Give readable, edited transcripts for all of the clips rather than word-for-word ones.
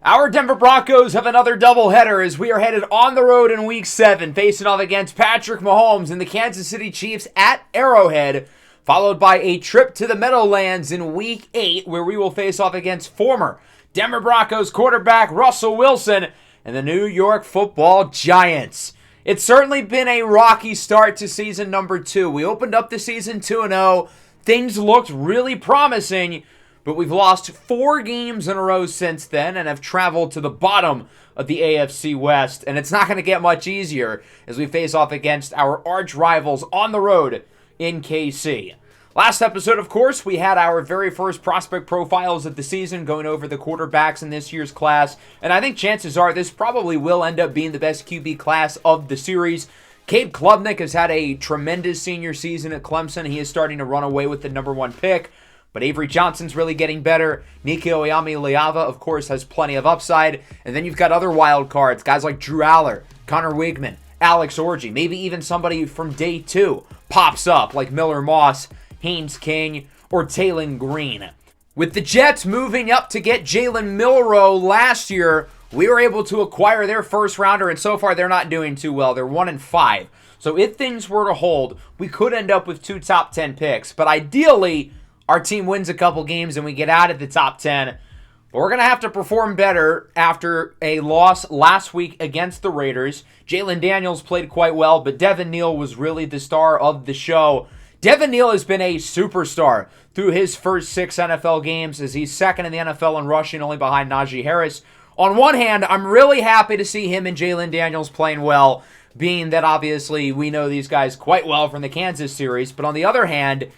Our Denver Broncos have another doubleheader as we are headed on the road in Week 7, facing off against Patrick Mahomes and the Kansas City Chiefs at Arrowhead, followed by a trip to the Meadowlands in Week 8, where we will face off against former Denver Broncos quarterback Russell Wilson and the New York Football Giants. It's certainly been a rocky start to season number 2. We opened up the season 2-0. Things looked really promising, but we've lost 4 games in a row since then and have traveled to the bottom of the AFC West. And it's not going to get much easier as we face off against our arch rivals on the road in KC. Last episode, of course, we had our very first prospect profiles of the season, going over the quarterbacks in this year's class. And I think chances are this probably will end up being the best QB class of the series. Cade Klubnik has had a tremendous senior season at Clemson. He is starting to run away with the number 1 pick. But Avery Johnson's really getting better. Nico Oyami-Leava, of course, has plenty of upside. And then you've got other wild cards, guys like Drew Aller, Connor Wigman, Alex Orji. Maybe even somebody from day 2 pops up, like Miller Moss, Haynes King, or Taylon Green. With the Jets moving up to get Jalen Milroe last year, we were able to acquire their first rounder, and so far they're not doing too well. They're 1-5. So if things were to hold, we could end up with 2 top 10 picks. But ideally, our team wins a couple games and we get out of the top 10. But we're going to have to perform better after a loss last week against the Raiders. Jalen Daniels played quite well, but Devin Neal was really the star of the show. Devin Neal has been a superstar through his first 6 NFL games as he's second in the NFL in rushing, only behind Najee Harris. On one hand, I'm really happy to see him and Jalen Daniels playing well, being that obviously we know these guys quite well from the Kansas series. But on the other hand,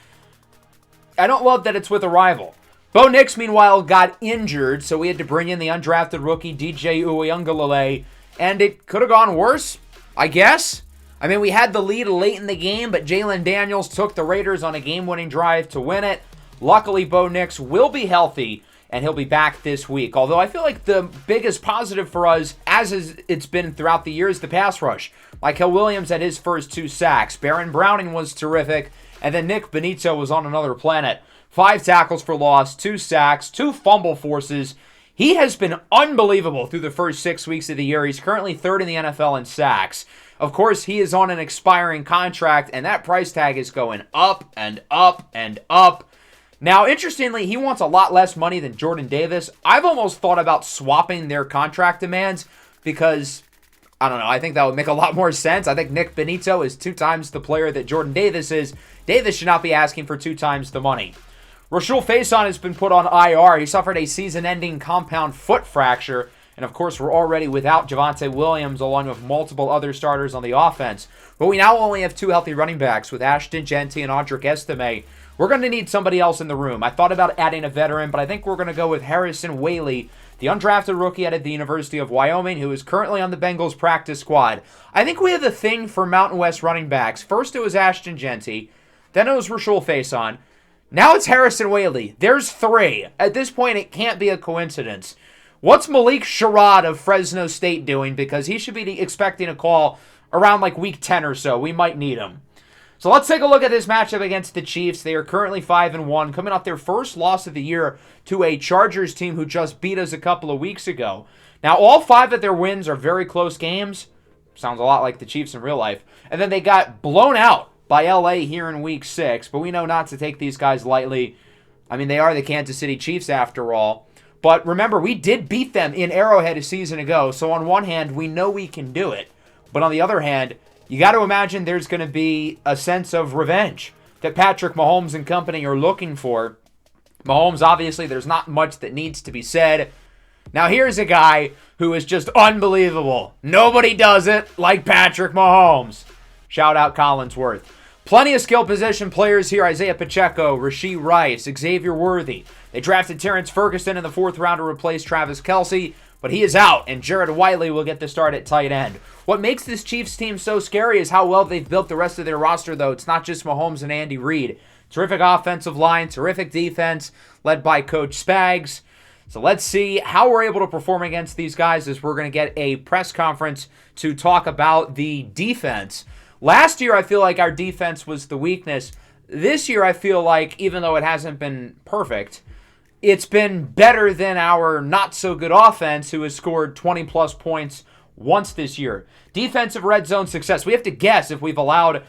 I don't love that it's with a rival. Bo Nix, meanwhile, got injured, so we had to bring in the undrafted rookie DJ Uiagalelei, and it could have gone worse, I guess. I mean, we had the lead late in the game, but Jalen Daniels took the Raiders on a game-winning drive to win it. Luckily, Bo Nix will be healthy, and he'll be back this week. Although I feel like the biggest positive for us, as it's been throughout the year, is the pass rush. Michael Williams had his first 2 sacks. Baron Browning was terrific. And then Nick Benito was on another planet. 5 tackles for loss, 2 sacks, 2 fumble forces. He has been unbelievable through the first 6 weeks of the year. He's currently 3rd in the NFL in sacks. Of course, he is on an expiring contract, and that price tag is going up and up and up. Now, interestingly, he wants a lot less money than Jordan Davis. I've almost thought about swapping their contract demands because, I don't know, I think that would make a lot more sense. I think Nick Benito is 2 times the player that Jordan Davis is. Davis should not be asking for 2 times the money. Rashul Faison has been put on IR. He suffered a season-ending compound foot fracture. And of course, we're already without Javonte Williams along with multiple other starters on the offense. But we now only have 2 healthy running backs with Ashton Genty and Audric Estime. We're going to need somebody else in the room. I thought about adding a veteran, but I think we're going to go with Harrison Whaley, the undrafted rookie out of the University of Wyoming, who is currently on the Bengals practice squad. I think we have a thing for Mountain West running backs. First it was Ashton Genty, then it was Rashul Faison. Now it's Harrison Whaley. There's 3. At this point, it can't be a coincidence. What's Malik Sherrod of Fresno State doing? Because he should be expecting a call around like week 10 or so. We might need him. So let's take a look at this matchup against the Chiefs. They are currently 5-1, coming off their first loss of the year to a Chargers team who just beat us a couple of weeks ago. Now, all 5 of their wins are very close games. Sounds a lot like the Chiefs in real life. And then they got blown out by LA here in week 6, but we know not to take these guys lightly. I mean, they are the Kansas City Chiefs after all. But remember, we did beat them in Arrowhead a season ago, so on one hand, we know we can do it. But on the other hand, you got to imagine there's going to be a sense of revenge that Patrick Mahomes and company are looking for. Mahomes, obviously, there's not much that needs to be said. Now, here's a guy who is just unbelievable. Nobody does it like Patrick Mahomes. Shout out Collinsworth. Plenty of skill position players here. Isaiah Pacheco, Rashee Rice, Xavier Worthy. They drafted Terrence Ferguson in the 4th round to replace Travis Kelce, but he is out, and Jared Wiley will get the start at tight end. What makes this Chiefs team so scary is how well they've built the rest of their roster, though. It's not just Mahomes and Andy Reid. Terrific offensive line, terrific defense, led by Coach Spags. So let's see how we're able to perform against these guys as we're going to get a press conference to talk about the defense. Last year, I feel like our defense was the weakness. This year, I feel like, even though it hasn't been perfect, it's been better than our not-so-good offense, who has scored 20-plus points once this year. Defensive red zone success. We have to guess if we've allowed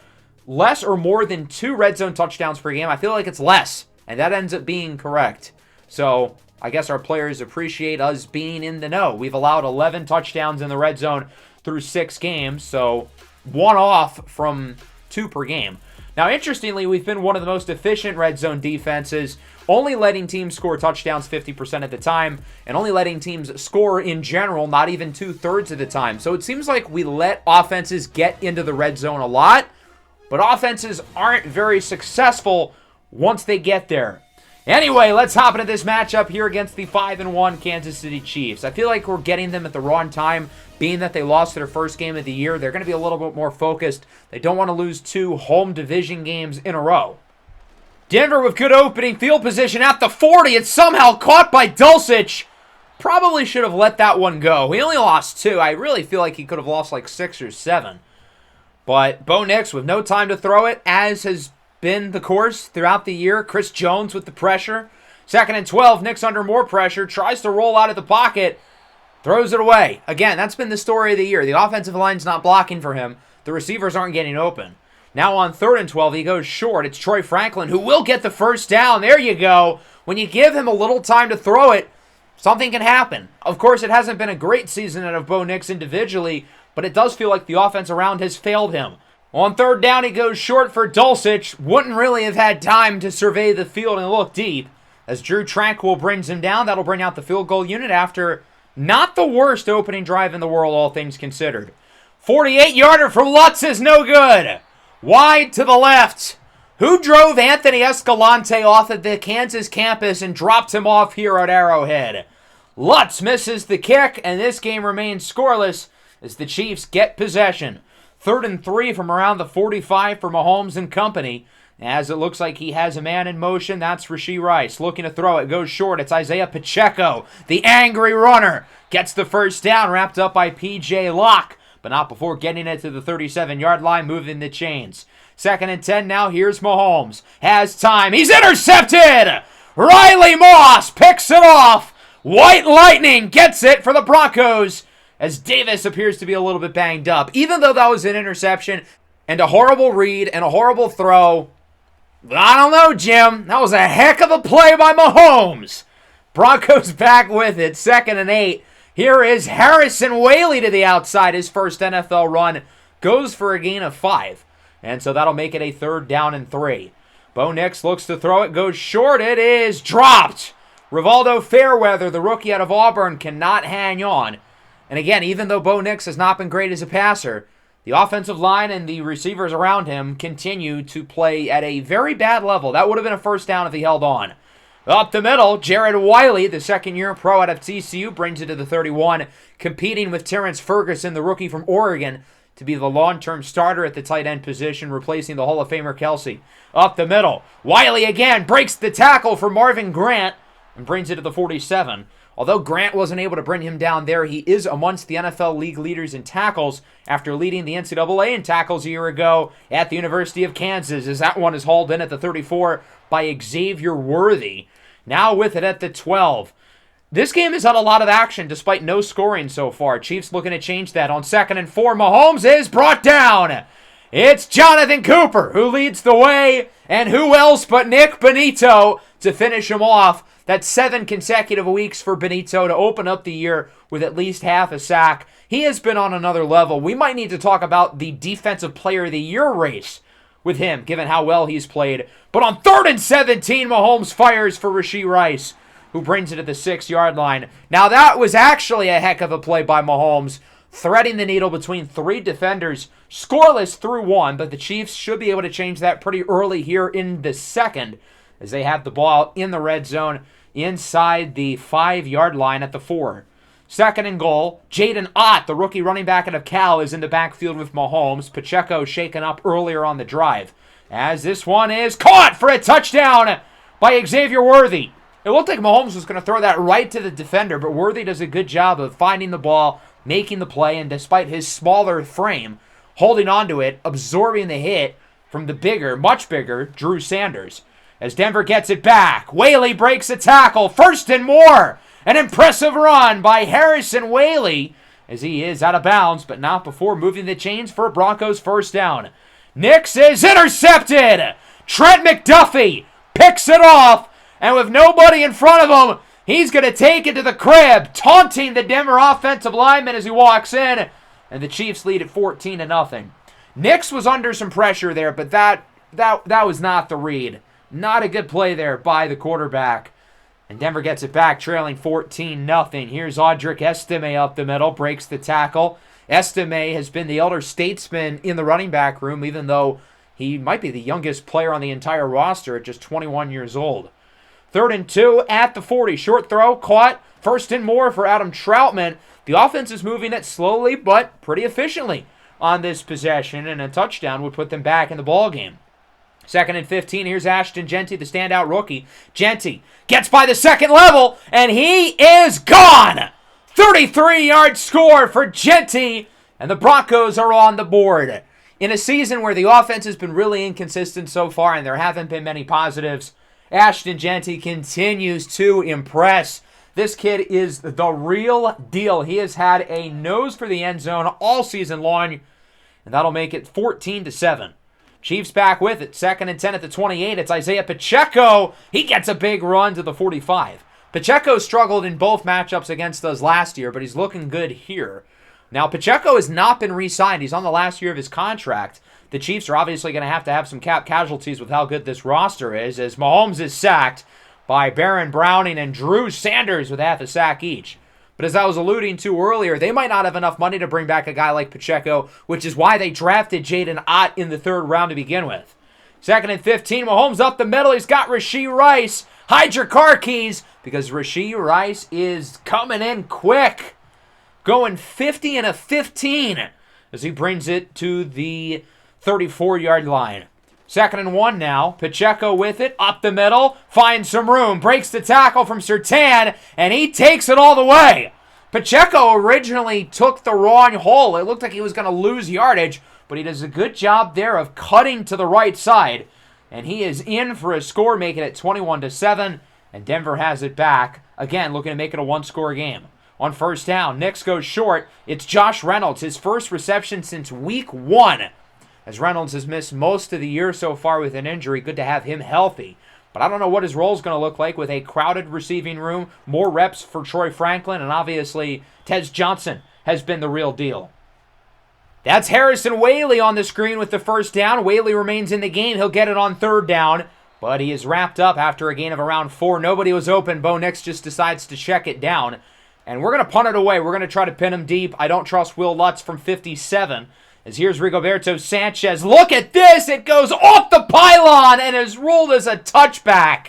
less or more than 2 red zone touchdowns per game. I feel like it's less, and that ends up being correct. So I guess our players appreciate us being in the know. We've allowed 11 touchdowns in the red zone through 6 games, so 1 off from 2 per game. Now, interestingly, we've been one of the most efficient red zone defenses, only letting teams score touchdowns 50% of the time, and only letting teams score in general not even 2/3 of the time. So it seems like we let offenses get into the red zone a lot, but offenses aren't very successful once they get there. Anyway, let's hop into this matchup here against the 5-1 Kansas City Chiefs. I feel like we're getting them at the wrong time, being that they lost their first game of the year. They're going to be a little bit more focused. They don't want to lose 2 home division games in a row. Denver with good opening field position at the 40. It's somehow caught by Dulcich. Probably should have let that one go. He only lost 2. I really feel like he could have lost like 6 or 7. But Bo Nix with no time to throw it, as has been the course throughout the year. Chris Jones with the pressure. 2nd and 12. Nix under more pressure. Tries to roll out of the pocket. Throws it away. Again, that's been the story of the year. The offensive line's not blocking for him. The receivers aren't getting open. Now on 3rd and 12, he goes short. It's Troy Franklin who will get the first down. There you go. When you give him a little time to throw it, something can happen. Of course, it hasn't been a great season out of Bo Nix individually, but it does feel like the offense around has failed him. On 3rd down, he goes short for Dulcich. Wouldn't really have had time to survey the field and look deep. As Drew Tranquil brings him down, that'll bring out the field goal unit after not the worst opening drive in the world, all things considered. 48-yarder for Lutz is no good. Wide to the left. Who drove Anthony Escalante off of the Kansas campus and dropped him off here at Arrowhead? Lutz misses the kick, and this game remains scoreless as the Chiefs get possession. 3rd and 3 from around the 45 for Mahomes and company. As it looks like he has a man in motion, that's Rashee Rice. Looking to throw it, goes short. It's Isaiah Pacheco, the angry runner. Gets the first down, wrapped up by P.J. Locke, but not before getting it to the 37-yard line, moving the chains. 2nd and 10 now, here's Mahomes. Has time, he's intercepted! Riley Moss picks it off. White Lightning gets it for the Broncos, as Davis appears to be a little bit banged up. Even though that was an interception and a horrible read and a horrible throw, I don't know, Jim. That was a heck of a play by Mahomes. Broncos back with it. 2nd and 8. Here is Harrison Whaley to the outside. His first NFL run goes for a gain of 5. And so that'll make it a 3rd down and 3. Bo Nix looks to throw it. Goes short. It is dropped. Rivaldo Fairweather, the rookie out of Auburn, cannot hang on. And again, even though Bo Nix has not been great as a passer, the offensive line and the receivers around him continue to play at a very bad level. That would have been a first down if he held on. Up the middle, Jared Wiley, the second-year pro out of TCU, brings it to the 31, competing with Terrence Ferguson, the rookie from Oregon, to be the long-term starter at the tight end position, replacing the Hall of Famer Kelsey. Up the middle, Wiley again breaks the tackle for Marvin Grant and brings it to the 47. Although Grant wasn't able to bring him down there, he is amongst the NFL league leaders in tackles after leading the NCAA in tackles a year ago at the University of Kansas, as that one is hauled in at the 34 by Xavier Worthy. Now with it at the 12. This game has had a lot of action despite no scoring so far. Chiefs looking to change that on 2nd and 4. Mahomes is brought down. It's Jonathan Cooper who leads the way, and who else but Nick Benito to finish him off. That's 7 consecutive weeks for Benito to open up the year with at least half a sack. He has been on another level. We might need to talk about the Defensive Player of the Year race with him, given how well he's played. But on 3rd and 17, Mahomes fires for Rashee Rice, who brings it to the 6-yard line. Now that was actually a heck of a play by Mahomes, threading the needle between 3 defenders, scoreless through 1, but the Chiefs should be able to change that pretty early here in the 2nd, as they have the ball in the red zone inside the 5-yard line at the 4. 2nd and goal. Jaden Ott, the rookie running back out of Cal, is in the backfield with Mahomes. Pacheco shaken up earlier on the drive, as this one is caught for a touchdown by Xavier Worthy. It looked like Mahomes was going to throw that right to the defender, but Worthy does a good job of finding the ball, making the play, and despite his smaller frame, holding onto it, absorbing the hit from the bigger, much bigger, Drew Sanders. as Denver gets it back. Whaley breaks a tackle. First and more. An impressive run by Harrison Whaley as he is out of bounds, but not before moving the chains for a Broncos first down. Nix is intercepted. Trent McDuffie picks it off, and with nobody in front of him, he's going to take it to the crib, taunting the Denver offensive lineman as he walks in, and the Chiefs lead at 14-0. Nix was under some pressure there, but that was not the read. Not a good play there by the quarterback. And Denver gets it back, trailing 14-0. Here's Audric Estime up the middle, breaks the tackle. Estime has been the elder statesman in the running back room, even though he might be the youngest player on the entire roster at just 21 years old. 3rd and 2 at the 40. Short throw, caught. First and more for Adam Troutman. The offense is moving it slowly but pretty efficiently on this possession, and a touchdown would put them back in the ballgame. 2nd and 15, here's Ashton Jeanty, the standout rookie. Jeanty gets by the second level, and he is gone! 33-yard score for Jeanty, and the Broncos are on the board. In a season where the offense has been really inconsistent so far, and there haven't been many positives, Ashton Jeanty continues to impress. This kid is the real deal. He has had a nose for the end zone all season long, and that'll make it 14-7. Chiefs back with it. 2nd and 10 at the 28. It's Isaiah Pacheco. He gets a big run to the 45. Pacheco struggled in both matchups against us last year, but he's looking good here. Now, Pacheco has not been re-signed. He's on the last year of his contract. The Chiefs are obviously going to have some cap casualties with how good this roster is, as Mahomes is sacked by Baron Browning and Drew Sanders with half a sack each. But as I was alluding to earlier, they might not have enough money to bring back a guy like Pacheco, which is why they drafted Jaden Ott in the 3rd round to begin with. 2nd and 15, Mahomes up the middle. He's got Rashee Rice. Hide your car keys, because Rashee Rice is coming in quick. Going 50 and a 15 as he brings it to the 34-yard line. 2nd and 1 now. Pacheco with it, up the middle, finds some room, breaks the tackle from Surtain, and he takes it all the way. Pacheco originally took the wrong hole. It looked like he was going to lose yardage, but he does a good job there of cutting to the right side, and he is in for a score, making it 21-7, and Denver has it back. Again, looking to make it a one-score game. On first down, Nix goes short. It's Josh Reynolds, his first reception since week 1. As Reynolds has missed most of the year so far with an injury, good to have him healthy. But I don't know what his role is going to look like with a crowded receiving room, more reps for Troy Franklin, and obviously Tez Johnson has been the real deal. That's Harrison Whaley on the screen with the first down. Whaley remains in the game. He'll get it on 3rd down, but he is wrapped up after a gain of around 4. Nobody was open. Bo Nix just decides to check it down, and we're going to punt it away. We're going to try to pin him deep. I don't trust Will Lutz from 57. As here's Rigoberto Sanchez. Look at this! It goes off the pylon and is ruled as a touchback.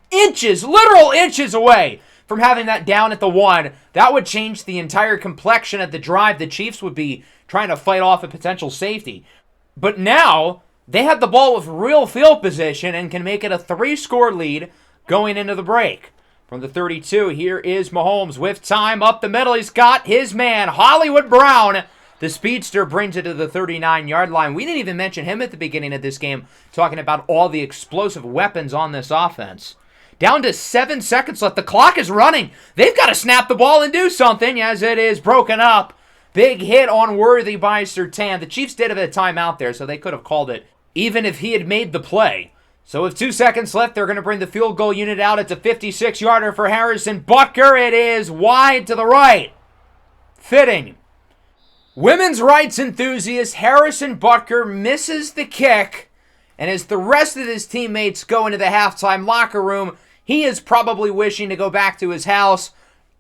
Inches, literal inches away from having that down at the 1. That would change the entire complexion of the drive. The Chiefs would be trying to fight off a potential safety. But now, they have the ball with real field position and can make it a 3-score lead going into the break. From the 32, here is Mahomes with time up the middle. He's got his man, Hollywood Brown. The speedster brings it to the 39-yard line. We didn't even mention him at the beginning of this game, talking about all the explosive weapons on this offense. Down to 7 seconds left. The clock is running. They've got to snap the ball and do something as it is broken up. Big hit on Worthy by Surtain. The Chiefs did have a timeout there, so they could have called it even if he had made the play. So with 2 seconds left, they're going to bring the field goal unit out. It's a 56-yarder for Harrison Butker. It is wide to the right. Fitting. Women's rights enthusiast Harrison Butker misses the kick, and as the rest of his teammates go into the halftime locker room, he is probably wishing to go back to his house,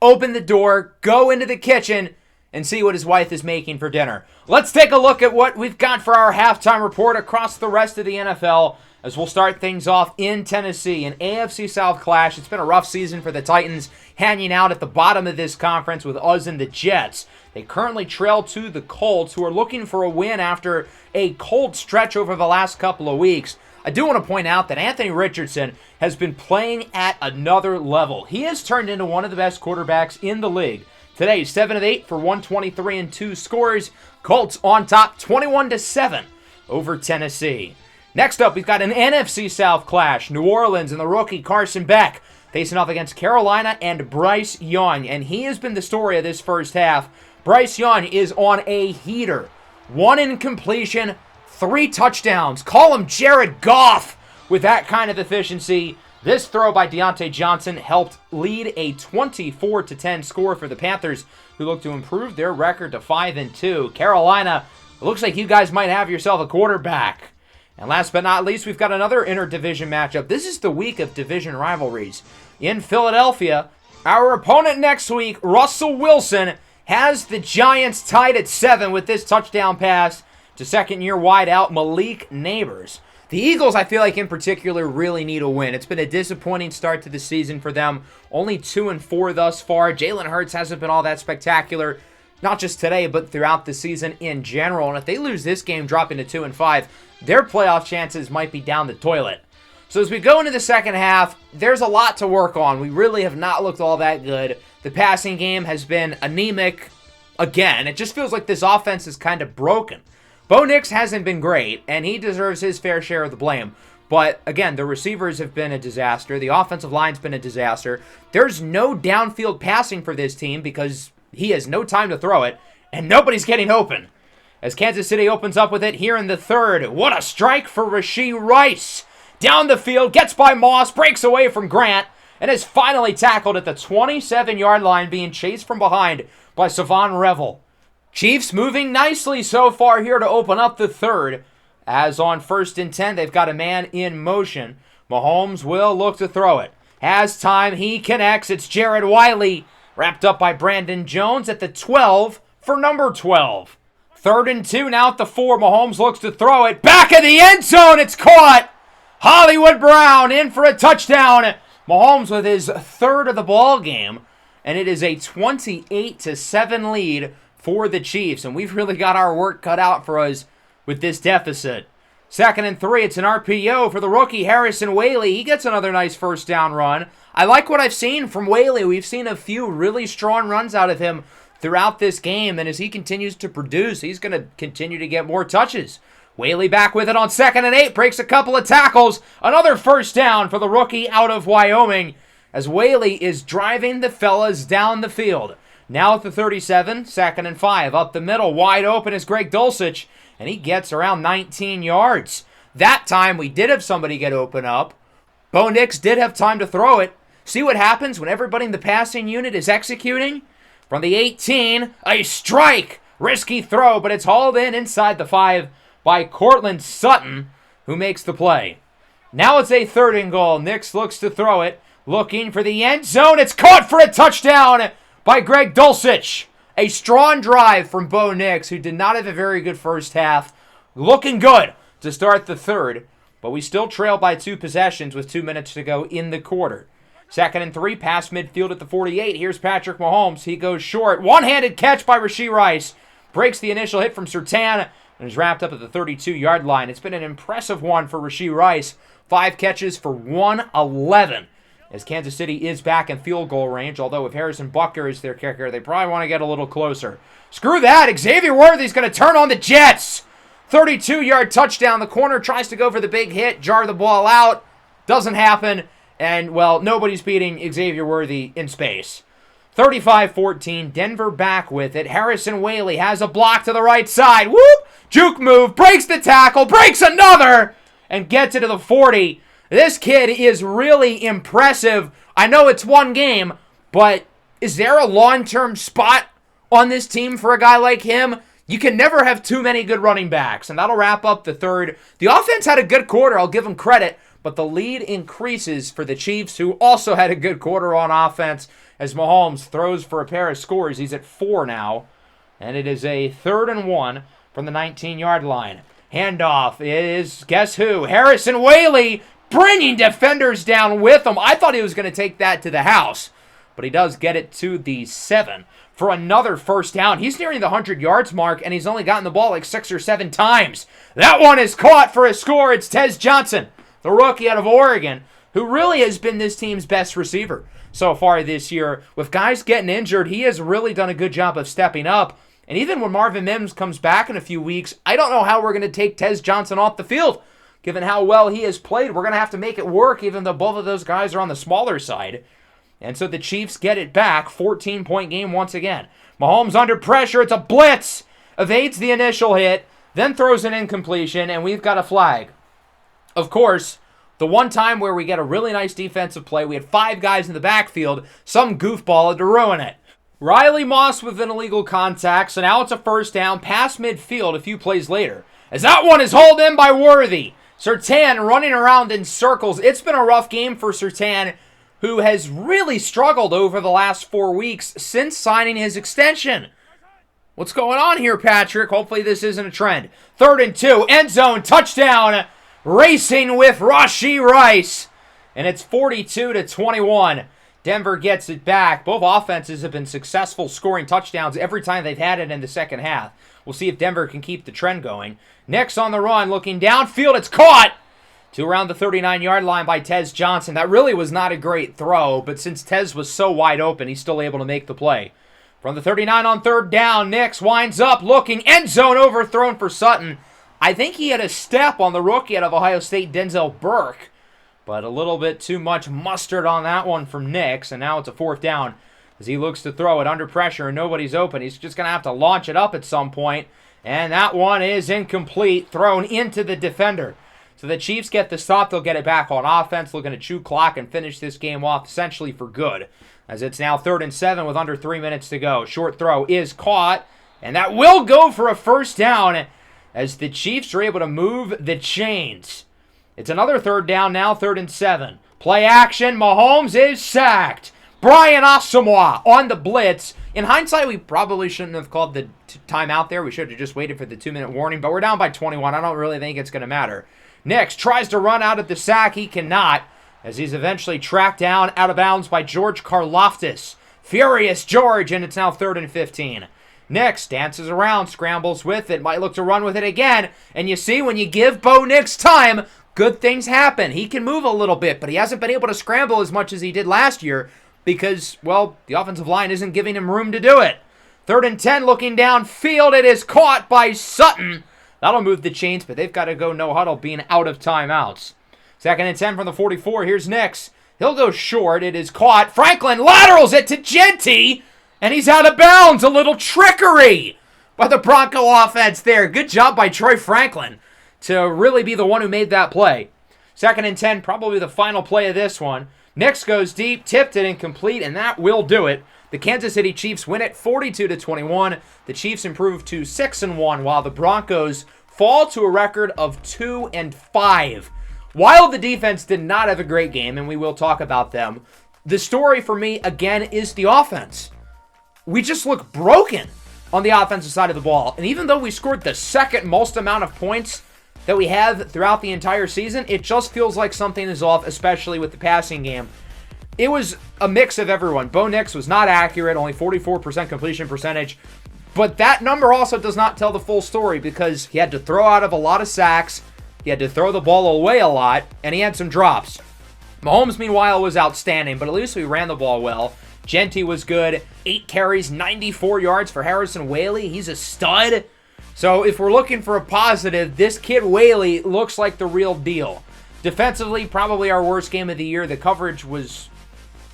open the door, go into the kitchen, and see what his wife is making for dinner. Let's take a look at what we've got for our halftime report across the rest of the NFL, as we'll start things off in Tennessee, an AFC South clash. It's been a rough season for the Titans, hanging out at the bottom of this conference with us and the Jets. They currently trail to the Colts, who are looking for a win after a cold stretch over the last couple of weeks. I do want to point out that Anthony Richardson has been playing at another level. He has turned into one of the best quarterbacks in the league. Today, 7 of 8 for 123 and 2 scores. Colts on top, 21-7 over Tennessee. Next up, we've got an NFC South clash. New Orleans and the rookie Carson Beck facing off against Carolina and Bryce Young. And he has been the story of this first half. Bryce Young is on a heater. 1 incompletion, 3 touchdowns. Call him Jared Goff with that kind of efficiency. This throw by Deontay Johnson helped lead a 24-10 score for the Panthers, who look to improve their record to 5-2. Carolina, it looks like you guys might have yourself a quarterback. And last but not least, we've got another interdivision matchup. This is the week of division rivalries. In Philadelphia, our opponent next week, Russell Wilson, has the Giants tied at 7 with this touchdown pass to second-year wideout Malik Neighbors. The Eagles, I feel like in particular, really need a win. It's been a disappointing start to the season for them. Only 2-4 thus far. Jalen Hurts hasn't been all that spectacular, not just today, but throughout the season in general. And if they lose this game, dropping to 2-5, their playoff chances might be down the toilet. So as we go into the second half, there's a lot to work on. We really have not looked all that good. The passing game has been anemic again. It just feels like this offense is kind of broken. Bo Nix hasn't been great, and he deserves his fair share of the blame. But again, the receivers have been a disaster. The offensive line's been a disaster. There's no downfield passing for this team because he has no time to throw it, and nobody's getting open. As Kansas City opens up with it here in the third. What a strike for Rashee Rice. Down the field, gets by Moss, breaks away from Grant, and is finally tackled at the 27-yard line, being chased from behind by Savon Revel. Chiefs moving nicely so far here to open up the third. As on 1st and 10, they've got a man in motion. Mahomes will look to throw it. Has time, he connects. It's Jared Wiley, wrapped up by Brandon Jones at the 12 for number 12. 3rd and 2 now at the 4. Mahomes looks to throw it. Back of the end zone, it's caught. Hollywood Brown in for a touchdown. Mahomes with his 3rd of the ball game, and it is a 28-7 lead for the Chiefs, and we've really got our work cut out for us with this deficit. 2nd and 3, it's an RPO for the rookie Harrison Whaley. He gets another nice first down run. I like what I've seen from Whaley. We've seen a few really strong runs out of him throughout this game, and as he continues to produce, he's going to continue to get more touches. Whaley back with it on 2nd and 8, breaks a couple of tackles. Another first down for the rookie out of Wyoming, as Whaley is driving the fellas down the field. Now at the 37, 2nd and 5. Up the middle, wide open is Greg Dulcich, and he gets around 19 yards. That time, we did have somebody get open up. Bo Nix did have time to throw it. See what happens when everybody in the passing unit is executing? From the 18, a strike. Risky throw, but it's hauled in inside the 5 by Cortland Sutton, who makes the play. Now it's a 3rd and goal. Nix looks to throw it. Looking for the end zone. It's caught for a touchdown by Greg Dulcich. A strong drive from Bo Nix, who did not have a very good first half. Looking good to start the third, but we still trail by 2 possessions with 2 minutes to go in the quarter. 2nd and 3, pass midfield at the 48. Here's Patrick Mahomes. He goes short. One-handed catch by Rashee Rice. Breaks the initial hit from Surtain and is wrapped up at the 32-yard line. It's been an impressive one for Rashee Rice. 5 catches for 111. As Kansas City is back in field goal range, although if Harrison Butker is their kicker, they probably want to get a little closer. Screw that. Xavier Worthy's going to turn on the Jets. 32-yard touchdown. The corner tries to go for the big hit, jar the ball out. Doesn't happen. And, well, nobody's beating Xavier Worthy in space. 35-14, Denver back with it. Harrison Whaley has a block to the right side. Whoop! Juke move, breaks the tackle, breaks another, and gets it to the 40. This kid is really impressive. I know it's one game, but is there a long-term spot on this team for a guy like him? You can never have too many good running backs, and that'll wrap up the third. The offense had a good quarter, I'll give them credit, but the lead increases for the Chiefs, who also had a good quarter on offense, as Mahomes throws for a pair of scores. He's at 4 now, and it is a 3rd and 1 from the 19-yard line. Handoff is, guess who? Harrison Whaley, bringing defenders down with him. I thought he was going to take that to the house, but he does get it to the 7 for another first down. He's nearing the 100 yards mark, and he's only gotten the ball like 6 or 7 times. That one is caught for a score. It's Tez Johnson, the rookie out of Oregon, who really has been this team's best receiver so far this year. With guys getting injured, he has really done a good job of stepping up. And even when Marvin Mims comes back in a few weeks, I don't know how we're going to take Tez Johnson off the field. given how well he has played. We're going to have to make it work, even though both of those guys are on the smaller side. And so the Chiefs get it back. 14-point game once again. Mahomes under pressure. It's a blitz. Evades the initial hit, then throws an incompletion, and we've got a flag. Of course, the one time where we get a really nice defensive play, we had 5 guys in the backfield. Some goofball had to ruin it. Riley Moss with an illegal contact, so now it's a first down past midfield a few plays later. As that one is hauled in by Worthy. Surtain running around in circles. It's been a rough game for Surtain, who has really struggled over the last 4 weeks since signing his extension. What's going on here, Patrick? Hopefully this isn't a trend. 3rd and 2, end zone, touchdown, racing with Rashee Rice. And it's 42-21. Denver gets it back. Both offenses have been successful scoring touchdowns every time they've had it in the second half. We'll see if Denver can keep the trend going. Next on the run, looking downfield, it's caught to around the 39-yard line by Tez Johnson. That really was not a great throw, but since Tez was so wide open, he's still able to make the play. From the 39 on 3rd down, Nix winds up looking, end zone overthrown for Sutton. I think he had a step on the rookie out of Ohio State, Denzel Burke, but a little bit too much mustard on that one from Nix, and now it's a 4th down as he looks to throw it under pressure and nobody's open. He's just going to have to launch it up at some point, and that one is incomplete, thrown into the defender. So the Chiefs get the stop. They'll get it back on offense, looking to chew clock and finish this game off essentially for good, as it's now 3rd and 7 with under 3 minutes to go. Short throw is caught, and that will go for a first down as the Chiefs are able to move the chains. It's another 3rd down now, 3rd and 7. Play action, Mahomes is sacked. Brian Asamoah on the blitz. In hindsight, we probably shouldn't have called the timeout there. We should have just waited for the 2-minute warning, but we're down by 21. I don't really think it's going to matter. Nix tries to run out of the sack. He cannot, as he's eventually tracked down out of bounds by George Karlaftis. Furious George, and it's now 3rd and 15. Nix dances around, scrambles with it, might look to run with it again, and you see when you give Bo Nix time, good things happen. He can move a little bit, but he hasn't been able to scramble as much as he did last year because, well, the offensive line isn't giving him room to do it. 3rd and 10, looking downfield, it is caught by Sutton. That'll move the chains, but they've got to go no huddle, being out of timeouts. 2nd and 10 from the 44. Here's Nix. He'll go short. It is caught. Franklin laterals it to Genty, and he's out of bounds. A little trickery by the Bronco offense there. Good job by Troy Franklin to really be the one who made that play. 2nd and 10, probably the final play of this one. Nix goes deep, tipped it incomplete, and that will do it. The Kansas City Chiefs win it 42-21. The Chiefs improve to 6-1, while the Broncos fall to a record of 2-5. While the defense did not have a great game, and we will talk about them, the story for me, again, is the offense. We just look broken on the offensive side of the ball. And even though we scored the 2nd most amount of points that we have throughout the entire season, it just feels like something is off, especially with the passing game. It was a mix of everyone. Bo Nix was not accurate, only 44% completion percentage. But that number also does not tell the full story because he had to throw out of a lot of sacks, he had to throw the ball away a lot, and he had some drops. Mahomes, meanwhile, was outstanding, but at least we ran the ball well. Genty was good. 8 carries, 94 yards for Harrison Whaley. He's a stud. So if we're looking for a positive, this kid Whaley looks like the real deal. Defensively, probably our worst game of the year. The coverage was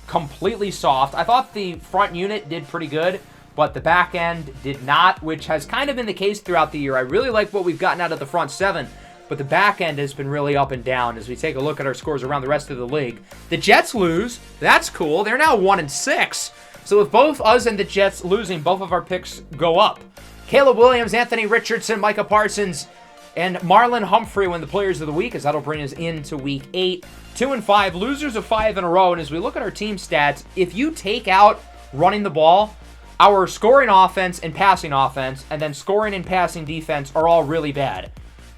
completely soft. I thought the front unit did pretty good, but the back end did not, which has kind of been the case throughout the year. I really like what we've gotten out of the front 7, but the back end has been really up and down as we take a look at our scores around the rest of the league. The Jets lose. That's cool. They're now 1-6. So with both us and the Jets losing, both of our picks go up. Caleb Williams, Anthony Richardson, Micah Parsons, and Marlon Humphrey win the Players of the Week, as that'll bring us into Week 8. 2-5, losers of 5 in a row. And as we look at our team stats, if you take out running the ball, our scoring offense and passing offense, and then scoring and passing defense are all really bad.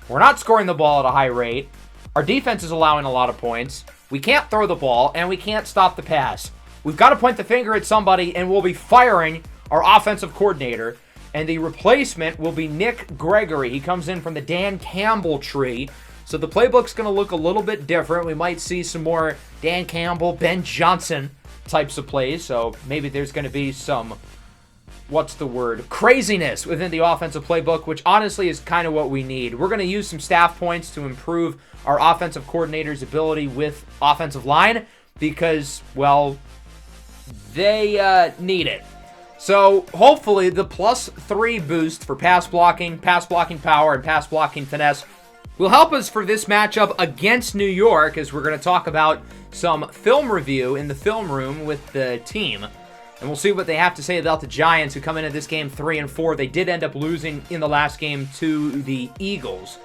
We're not scoring the ball at a high rate. Our defense is allowing a lot of points. We can't throw the ball, and we can't stop the pass. We've got to point the finger at somebody, and we'll be firing our offensive coordinator. And the replacement will be Nick Gregory. He comes in from the Dan Campbell tree. So the playbook's going to look a little bit different. We might see some more Dan Campbell, Ben Johnson types of plays. So maybe there's going to be some craziness within the offensive playbook, which honestly is kind of what we need. We're going to use some staff points to improve our offensive coordinator's ability with offensive line because, well, they need it. So hopefully the +3 boost for pass blocking power, and pass blocking finesse will help us for this matchup against New York, as we're going to talk about some film review in the film room with the team. And we'll see what they have to say about the Giants, who come into this game 3-4. They did end up losing in the last game to the Eagles.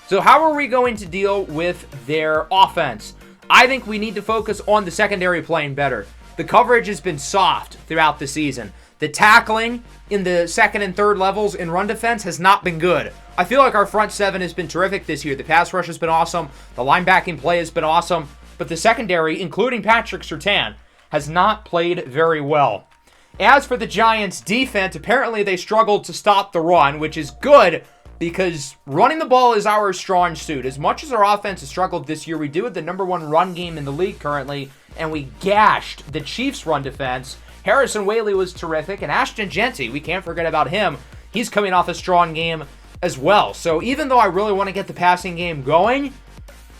So how are we going to deal with their offense? I think we need to focus on the secondary playing better. The coverage has been soft throughout the season. The tackling in the second and third levels in run defense has not been good. I feel like our front seven has been terrific this year. The pass rush has been awesome. The linebacking play has been awesome. But the secondary, including Patrick Surtain, has not played very well. As for the Giants' defense, apparently they struggled to stop the run, which is good because running the ball is our strong suit. As much as our offense has struggled this year, we do have the #1 run game in the league currently, and we gashed the Chiefs' run defense. Harrison Whaley was terrific, and Ashton Jeanty, we can't forget about him. He's coming off a strong game as well. So even though I really want to get the passing game going,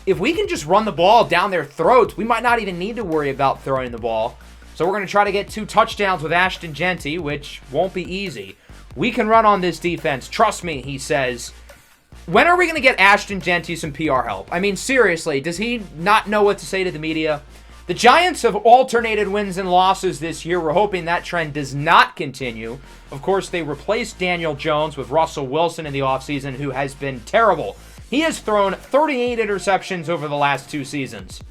if we can just run the ball down their throats, we might not even need to worry about throwing the ball. So we're going to try to get 2 touchdowns with Ashton Jeanty, which won't be easy. We can run on this defense. Trust me, he says. When are we going to get Ashton Jeanty some PR help? I mean, seriously, does he not know what to say to the media? The Giants have alternated wins and losses this year. We're hoping that trend does not continue. Of course, they replaced Daniel Jones with Russell Wilson in the offseason, who has been terrible. He has thrown 38 interceptions over the last 2 seasons.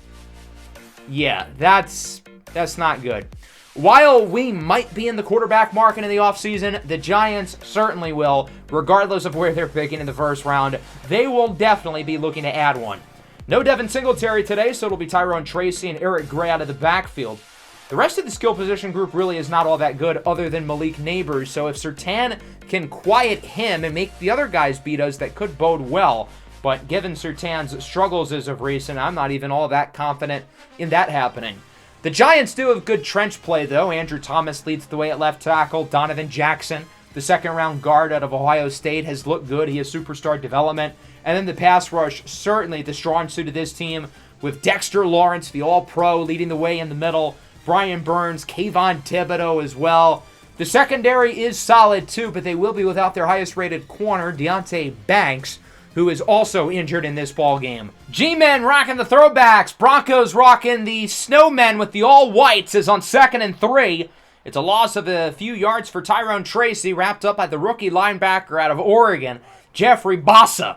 Yeah, that's not good. While we might be in the quarterback market in the offseason, the Giants certainly will, regardless of where they're picking in the first round. They will definitely be looking to add one. No Devin Singletary today, so it'll be Tyrone Tracy and Eric Gray out of the backfield. The rest of the skill position group really is not all that good other than Malik Neighbors, so if Surtain can quiet him and make the other guys beat us, that could bode well. But given Surtain's struggles as of recent, I'm not even all that confident in that happening. The Giants do have good trench play, though. Andrew Thomas leads the way at left tackle. Donovan Jackson, the second-round guard out of Ohio State, has looked good. He has superstar development. And then the pass rush, certainly the strong suit of this team, with Dexter Lawrence, the all-pro, leading the way in the middle. Brian Burns, Kayvon Thibodeau as well. The secondary is solid, too, but they will be without their highest-rated corner, Deonte Banks, who is also injured in this ball game. G-Men rocking the throwbacks. Broncos rocking the snowmen with the all-whites as on 2nd and 3. It's a loss of a few yards for Tyrone Tracy, wrapped up by the rookie linebacker out of Oregon, Jeffrey Bassa.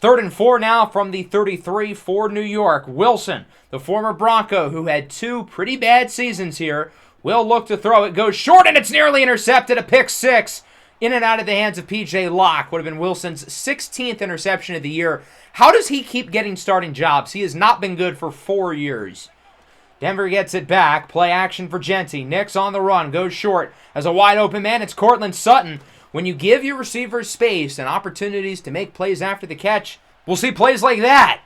3rd and 4 now from the 33 for New York. Wilson, the former Bronco, who had 2 pretty bad seasons here, will look to throw. It goes short, and it's nearly intercepted. A pick 6. In and out of the hands of P.J. Locke. Would have been Wilson's 16th interception of the year. How does he keep getting starting jobs? He has not been good for 4 years. Denver gets it back. Play action for Jeanty. Nix on the run. Goes short. As a wide open man, it's Cortland Sutton. When you give your receivers space and opportunities to make plays after the catch, we'll see plays like that.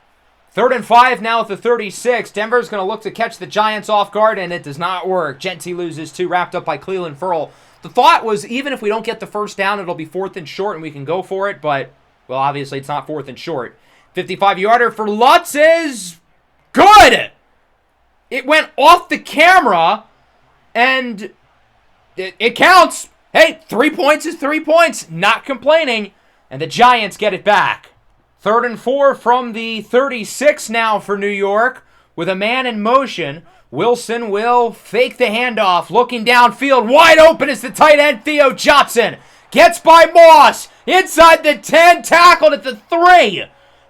3rd and 5 now at the 36. Denver's going to look to catch the Giants off guard, and it does not work. Jeanty loses 2, wrapped up by Cleveland Ferrell. The thought was, even if we don't get the first down, it'll be 4th and short and we can go for it, but, well, obviously it's not 4th and short. 55-yarder for Lutz is good! It went off the camera, and it counts. Hey, 3 points is 3 points. Not complaining, and the Giants get it back. 3rd and 4 from the 36 now for New York, with a man in motion. Wilson will fake the handoff, looking downfield. Wide open is the tight end, Theo Johnson. Gets by Moss. Inside the 10, tackled at the 3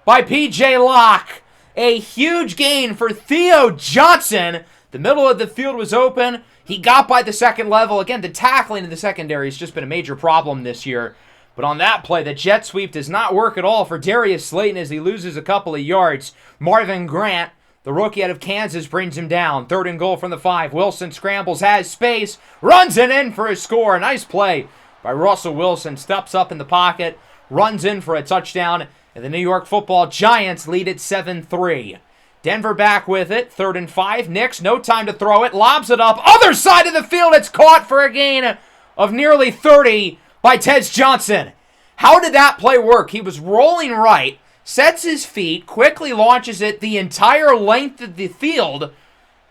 by P.J. Locke. A huge gain for Theo Johnson. The middle of the field was open. He got by the second level. Again, the tackling in the secondary has just been a major problem this year. But on that play, the jet sweep does not work at all for Darius Slayton as he loses a couple of yards. Marvin Grant, the rookie out of Kansas, brings him down. 3rd and goal from the 5. Wilson scrambles, has space, runs it in for a score. Nice play by Russell Wilson. Steps up in the pocket, runs in for a touchdown. And the New York Football Giants lead it 7-3. Denver back with it. 3rd and 5. Nix, no time to throw it. Lobs it up. Other side of the field. It's caught for a gain of nearly 30 by Tez Johnson. How did that play work? He was rolling right, sets his feet, quickly launches it the entire length of the field,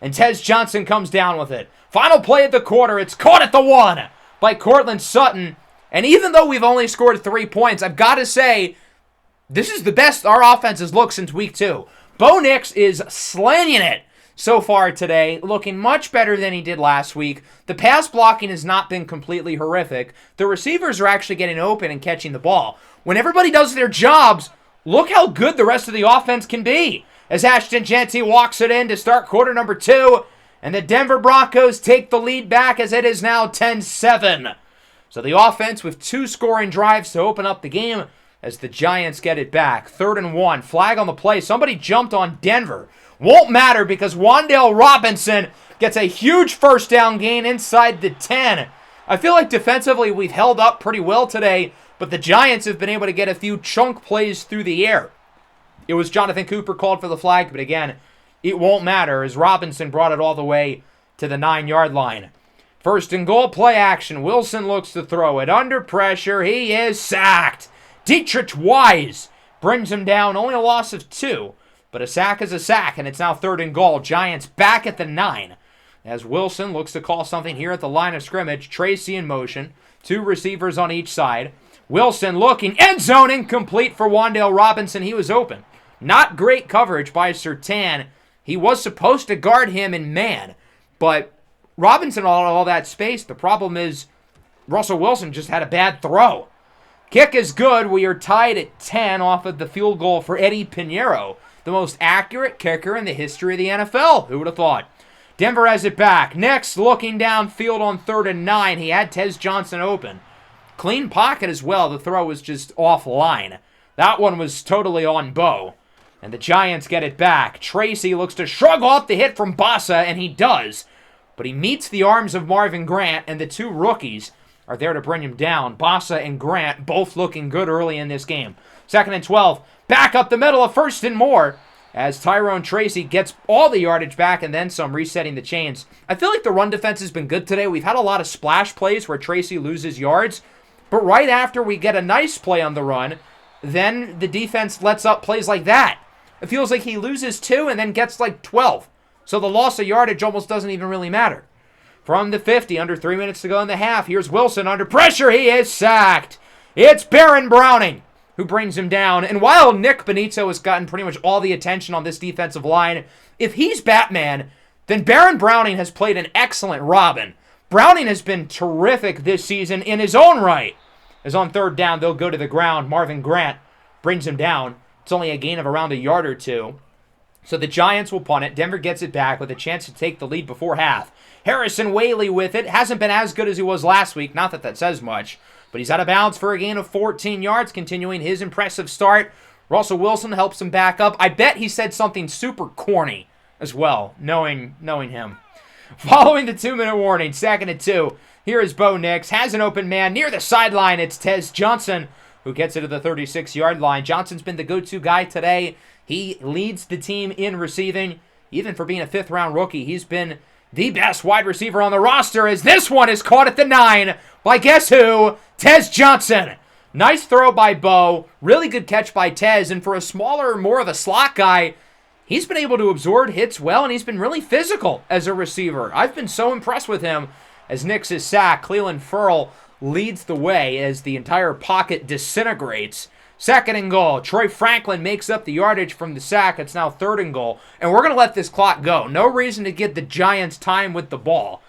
and Tez Johnson comes down with it. Final play of the quarter. It's caught at the 1 by Cortland Sutton. And even though we've only scored 3 points, I've got to say, this is the best our offense has looked since week 2. Bo Nix is slanging it so far today, looking much better than he did last week. The pass blocking has not been completely horrific. The receivers are actually getting open and catching the ball. When everybody does their jobs, look how good the rest of the offense can be. As Ashton Jeanty walks it in to start quarter number 2, and the Denver Broncos take the lead back as it is now 10-7. So the offense with 2 scoring drives to open up the game as the Giants get it back. 3rd and 1, flag on the play. Somebody jumped on Denver. Won't matter because Wan'Dale Robinson gets a huge first down gain inside the 10. I feel like defensively we've held up pretty well today, but the Giants have been able to get a few chunk plays through the air. It was Jonathan Cooper called for the flag, but again, it won't matter as Robinson brought it all the way to the 9-yard line. 1st and goal, play action. Wilson looks to throw it. Under pressure, he is sacked. Dietrich Wise brings him down. Only a loss of 2, but a sack is a sack, and it's now 3rd and goal. Giants back at the 9 as Wilson looks to call something here at the line of scrimmage. Tracy in motion. 2 receivers on each side. Wilson looking. End zone incomplete for Wan'Dale Robinson. He was open. Not great coverage by Surtain. He was supposed to guard him in man, but Robinson all that space. The problem is Russell Wilson just had a bad throw. Kick is good. We are tied at 10 off of the field goal for Eddie Pinheiro, the most accurate kicker in the history of the NFL. Who would have thought? Denver has it back. Next, looking downfield on 3rd and 9. He had Tez Johnson open. Clean pocket as well. The throw was just offline. That one was totally on Bo. And the Giants get it back. Tracy looks to shrug off the hit from Bossa, and he does. But he meets the arms of Marvin Grant, and the 2 rookies are there to bring him down. Bossa and Grant both looking good early in this game. 2nd and 12. Back up the middle of 1st and more as Tyrone Tracy gets all the yardage back and then some, resetting the chains. I feel like the run defense has been good today. We've had a lot of splash plays where Tracy loses yards. But right after we get a nice play on the run, then the defense lets up plays like that. It feels like he loses 2 and then gets like 12. So the loss of yardage almost doesn't even really matter. From the 50, under 3 minutes to go in the half, here's Wilson under pressure. He is sacked. It's Baron Browning who brings him down. And while Nick Benito has gotten pretty much all the attention on this defensive line, if he's Batman, then Baron Browning has played an excellent Robin. Browning has been terrific this season in his own right. As on 3rd down, they'll go to the ground. Marvin Grant brings him down. It's only a gain of around a yard or 2. So the Giants will punt it. Denver gets it back with a chance to take the lead before half. Harrison Whaley with it. Hasn't been as good as he was last week. Not that that says much. But he's out of bounds for a gain of 14 yards, continuing his impressive start. Russell Wilson helps him back up. I bet he said something super corny as well, knowing him. Following the 2-minute warning, 2nd and 2. Here is Bo Nix. Has an open man near the sideline. It's Tez Johnson who gets it to the 36-yard line. Johnson's been the go-to guy today. He leads the team in receiving. Even for being a 5th-round rookie, he's been the best wide receiver on the roster as this one is caught at the 9 by guess who? Tez Johnson. Nice throw by Bo. Really good catch by Tez. And for a smaller, more of a slot guy, he's been able to absorb hits well, and he's been really physical as a receiver. I've been so impressed with him as Nix is sacked. Cleveland Ferrell leads the way as the entire pocket disintegrates. 2nd and goal. Troy Franklin makes up the yardage from the sack. It's now 3rd and goal. And we're going to let this clock go. No reason to get the Giants time with the ball.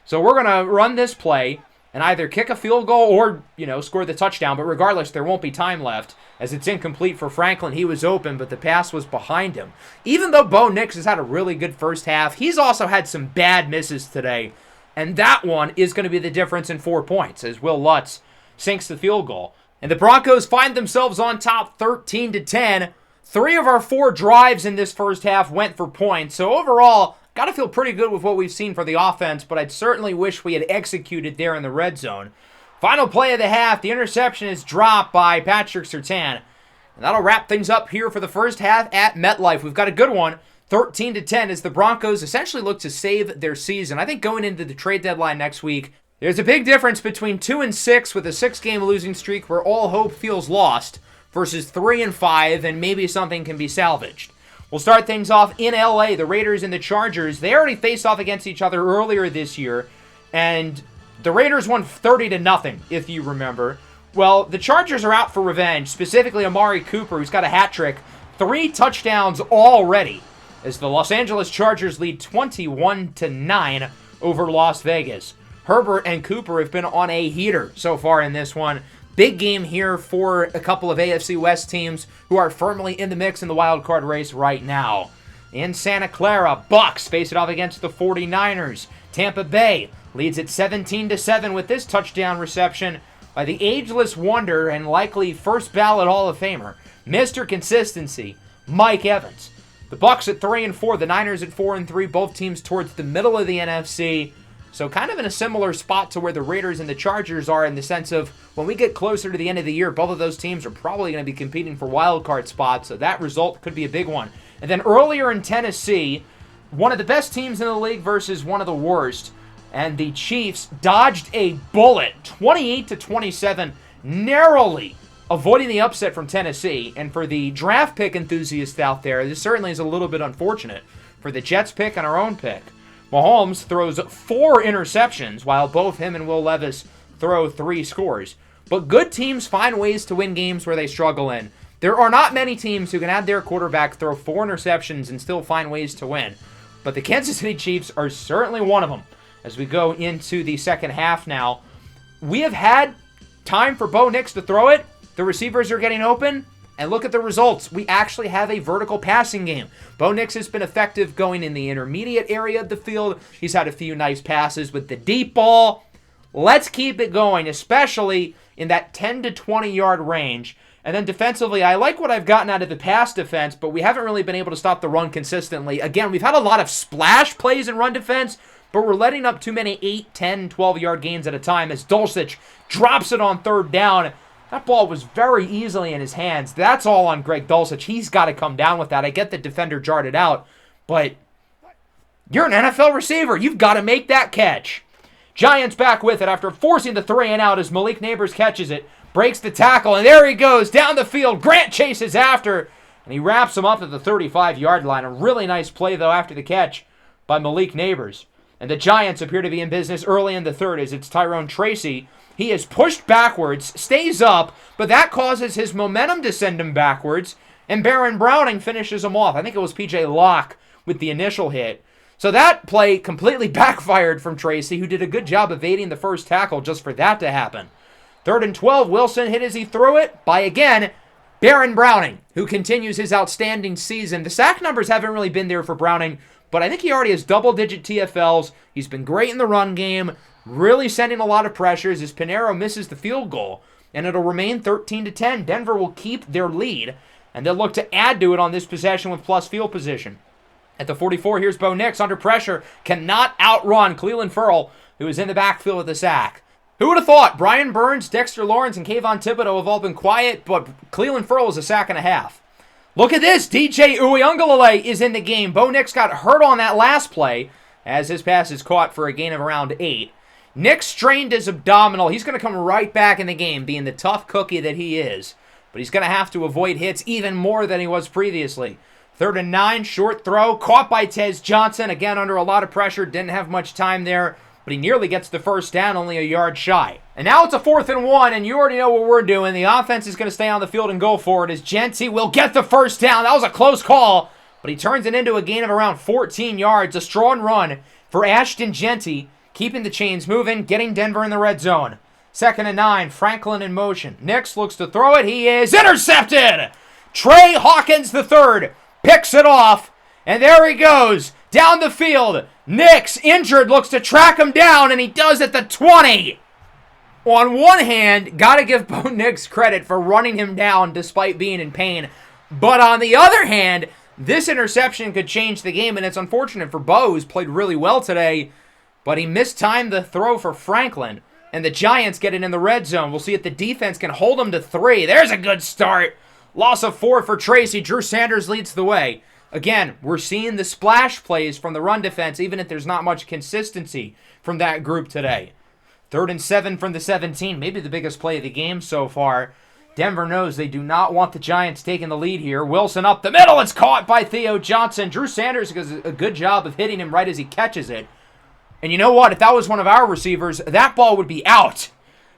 So we're going to run this play and either kick a field goal or, score the touchdown. But regardless, there won't be time left as it's incomplete for Franklin. He was open, but the pass was behind him. Even though Bo Nix has had a really good first half, he's also had some bad misses today. And that one is going to be the difference in 4 points as Will Lutz sinks the field goal. And the Broncos find themselves on top 13-10. 3 of our 4 drives in this first half went for points. So overall, got to feel pretty good with what we've seen for the offense, but I'd certainly wish we had executed there in the red zone. Final play of the half, the interception is dropped by Patrick Surtain. And that'll wrap things up here for the first half at MetLife. We've got a good one. 13-10 as the Broncos essentially look to save their season. I think going into the trade deadline next week, There's a big difference between 2-6 with a 6-game losing streak where all hope feels lost versus 3-5 and maybe something can be salvaged. We'll start things off in LA. The Raiders and the Chargers, they already faced off against each other earlier this year, and the Raiders won 30-0, if you remember. Well, the Chargers are out for revenge, specifically Amari Cooper, who's got a hat trick, 3 touchdowns already, as the Los Angeles Chargers lead 21-9 over Las Vegas. Herbert and Cooper have been on a heater so far in this one. Big game here for a couple of AFC West teams who are firmly in the mix in the wild card race right now. In Santa Clara, Bucks face it off against the 49ers. Tampa Bay leads at 17-7 with this touchdown reception by the ageless wonder and likely first ballot Hall of Famer, Mr. Consistency, Mike Evans. The Bucks at 3-4, the Niners at 4-3, both teams towards the middle of the NFC. So kind of in a similar spot to where the Raiders and the Chargers are in the sense of when we get closer to the end of the year, both of those teams are probably going to be competing for wild card spots, so that result could be a big one. And then earlier in Tennessee, one of the best teams in the league versus one of the worst, and the Chiefs dodged a bullet, 28-27, narrowly avoiding the upset from Tennessee. And for the draft pick enthusiasts out there, this certainly is a little bit unfortunate for the Jets pick and our own pick. Mahomes throws 4 interceptions, while both him and Will Levis throw 3 scores. But good teams find ways to win games where they struggle in. There are not many teams who can have their quarterback throw 4 interceptions and still find ways to win. But the Kansas City Chiefs are certainly one of them. As we go into the second half now, we have had time for Bo Nix to throw it. The receivers are getting open. And look at the results. We actually have a vertical passing game. Bo Nix has been effective going in the intermediate area of the field. He's had a few nice passes with the deep ball. Let's keep it going, especially in that 10 to 20 yard range. And then defensively, I like what I've gotten out of the pass defense, but we haven't really been able to stop the run consistently. Again, we've had a lot of splash plays in run defense, but we're letting up too many 8, 10, 12 yard gains at a time as Dulcich drops it on 3rd down. That ball was very easily in his hands. That's all on Greg Dulcich. He's got to come down with that. I get the defender jarred it out, but you're an NFL receiver. You've got to make that catch. Giants back with it after forcing the 3-and-out as Malik Neighbors catches it, breaks the tackle, and there he goes down the field. Grant chases after, and he wraps him up at the 35-yard line. A really nice play, though, after the catch by Malik Neighbors. And the Giants appear to be in business early in the third as it's Tyrone Tracy. He is pushed backwards, stays up, but that causes his momentum to send him backwards, and Baron Browning finishes him off. I think it was P.J. Locke with the initial hit. So that play completely backfired from Tracy, who did a good job evading the first tackle just for that to happen. 3rd and 12, Wilson hit as he threw it by, again, Baron Browning, who continues his outstanding season. The sack numbers haven't really been there for Browning, but I think he already has double-digit TFLs. He's been great in the run game. Really sending a lot of pressures as Pinheiro misses the field goal. And it'll remain 13-10. Denver will keep their lead. And they'll look to add to it on this possession with plus field position. At the 44, here's Bo Nix under pressure. Cannot outrun Cleveland Ferrell, who is in the backfield with the sack. Who would have thought? Brian Burns, Dexter Lawrence, and Kayvon Thibodeau have all been quiet, but Cleveland Ferrell is a sack and a half. Look at this. DJ Uiagalelei is in the game. Bo Nix got hurt on that last play as his pass is caught for a gain of around 8. Nick strained his abdominal. He's going to come right back in the game, being the tough cookie that he is. But he's going to have to avoid hits even more than he was previously. 3rd and 9, short throw, caught by Tez Johnson. Again, under a lot of pressure, didn't have much time there. But he nearly gets the first down, only a yard shy. And now it's a 4th and 1, and you already know what we're doing. The offense is going to stay on the field and go for it as Genty will get the first down. That was a close call, but he turns it into a gain of around 14 yards. A strong run for Ashton Genty, keeping the chains moving, getting Denver in the red zone. 2nd and 9, Franklin in motion. Nix looks to throw it. He is intercepted. Trey Hawkins III picks it off, and there he goes down the field. Nix, injured, looks to track him down, and he does at the 20. On one hand, got to give Bo Nix credit for running him down despite being in pain. But on the other hand, this interception could change the game, and it's unfortunate for Bo, who's played really well today. But he mistimed the throw for Franklin, and the Giants get it in the red zone. We'll see if the defense can hold them to 3. There's a good start. Loss of 4 for Tracy. Drew Sanders leads the way. Again, we're seeing the splash plays from the run defense, even if there's not much consistency from that group today. 3rd and 7 from the 17. Maybe the biggest play of the game so far. Denver knows they do not want the Giants taking the lead here. Wilson up the middle. It's caught by Theo Johnson. Drew Sanders does a good job of hitting him right as he catches it. And you know what? If that was one of our receivers, that ball would be out.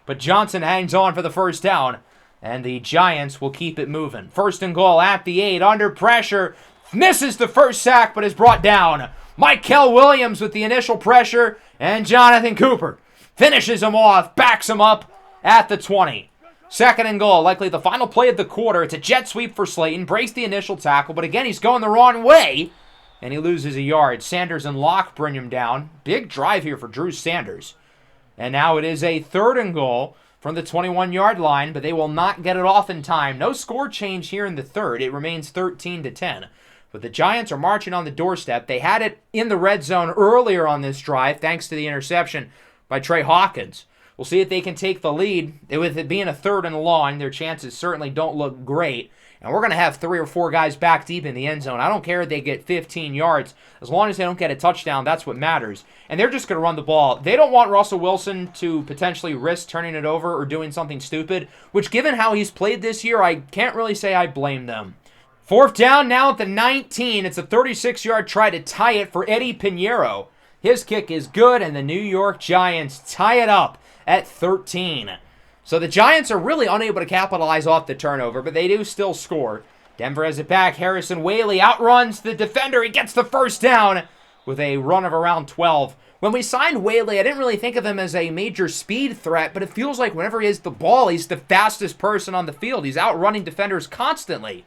But Johnson hangs on for the first down. And the Giants will keep it moving. 1st and goal at the 8. Under pressure. Misses the first sack, but is brought down. Michael Williams with the initial pressure. And Jonathan Cooper finishes him off. Backs him up at the 20. 2nd and goal, likely the final play of the quarter. It's a jet sweep for Slayton. Breaks the initial tackle, but again, he's going the wrong way. And he loses a yard. Sanders and Locke bring him down. Big drive here for Drew Sanders. And now it is a 3rd and goal from the 21-yard line, but they will not get it off in time. No score change here in the 3rd. It remains 13-10. But the Giants are marching on the doorstep. They had it in the red zone earlier on this drive, thanks to the interception by Trey Hawkins. We'll see if they can take the lead. With it being a 3rd and long, their chances certainly don't look great. And we're going to have 3 or 4 guys back deep in the end zone. I don't care if they get 15 yards. As long as they don't get a touchdown, that's what matters. And they're just going to run the ball. They don't want Russell Wilson to potentially risk turning it over or doing something stupid, which given how he's played this year, I can't really say I blame them. 4th down now at the 19. It's a 36-yard try to tie it for Eddie Pinheiro. His kick is good, and the New York Giants tie it up at 13. So the Giants are really unable to capitalize off the turnover, but they do still score. Denver has it back. Harrison Whaley outruns the defender. He gets the first down with a run of around 12. When we signed Whaley, I didn't really think of him as a major speed threat, but it feels like whenever he has the ball, he's the fastest person on the field. He's outrunning defenders constantly.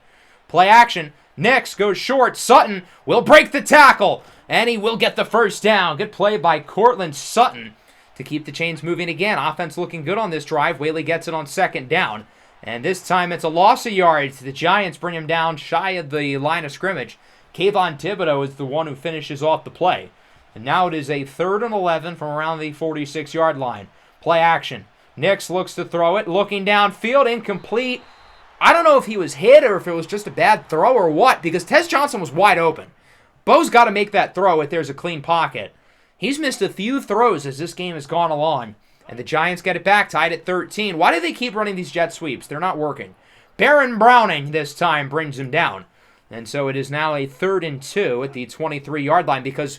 Play action. Nix goes short. Sutton will break the tackle, and he will get the first down. Good play by Cortland Sutton to keep the chains moving again. Offense looking good on this drive. Whaley gets it on 2nd down. And this time it's a loss of yards. The Giants bring him down shy of the line of scrimmage. Kayvon Thibodeau is the one who finishes off the play. And now it is a 3rd and 11 from around the 46-yard line. Play action. Nix looks to throw it. Looking downfield. Incomplete. I don't know if he was hit or if it was just a bad throw or what, because Tez Johnson was wide open. Bo's got to make that throw if there's a clean pocket. He's missed a few throws as this game has gone along. And the Giants get it back, tied at 13. Why do they keep running these jet sweeps? They're not working. Baron Browning this time brings him down. And so it is now a 3rd and 2 at the 23-yard line because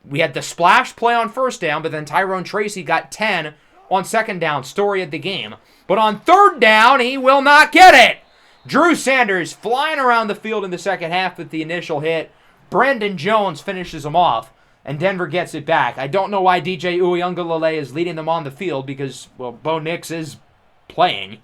we had the splash play on 1st down, but then Tyrone Tracy got 10 on 2nd down. Story of the game. But on 3rd down, he will not get it. Drew Sanders flying around the field in the second half with the initial hit. Brandon Jones finishes him off. And Denver gets it back. I don't know why DJ Uiagalelei is leading them on the field because, well, Bo Nix is playing.